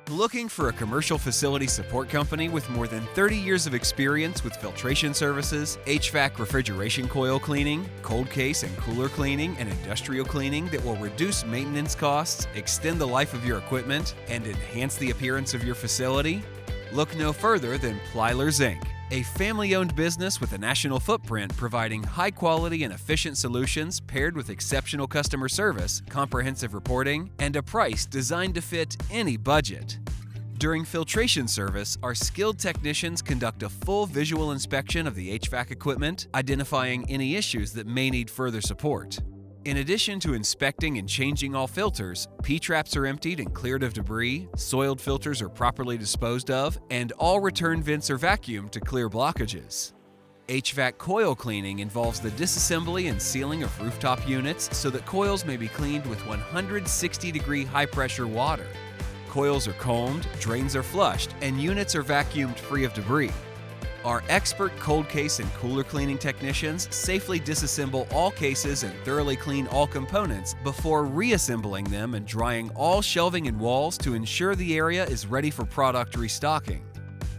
Looking for a commercial facility support company with more than 30 years of experience with filtration services, HVAC refrigeration coil cleaning, cold case and cooler cleaning, and industrial cleaning that will reduce maintenance costs, extend the life of your equipment, and enhance the appearance of your facility? Look no further than Plylers Inc., a family-owned business with a national footprint providing high-quality and efficient solutions paired with exceptional customer service, comprehensive reporting, and a price designed to fit any budget. During filtration service, our skilled technicians conduct a full visual inspection of the HVAC equipment, identifying any issues that may need further support. In addition to inspecting and changing all filters, P-traps are emptied and cleared of debris, soiled filters are properly disposed of, and all return vents are vacuumed to clear blockages. HVAC coil cleaning involves the disassembly and sealing of rooftop units so that coils may be cleaned with 160-degree high-pressure water. Coils are combed, drains are flushed, and units are vacuumed free of debris. Our expert cold case and cooler cleaning technicians safely disassemble all cases and thoroughly clean all components before reassembling them and drying all shelving and walls to ensure the area is ready for product restocking.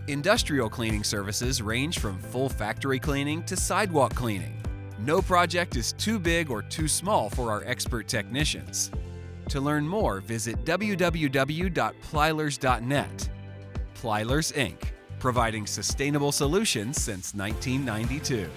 Industrial cleaning services range from full factory cleaning to sidewalk cleaning. No project is too big or too small for our expert technicians. To learn more, visit www.plylers.net. Plylers Inc., providing sustainable solutions since 1992.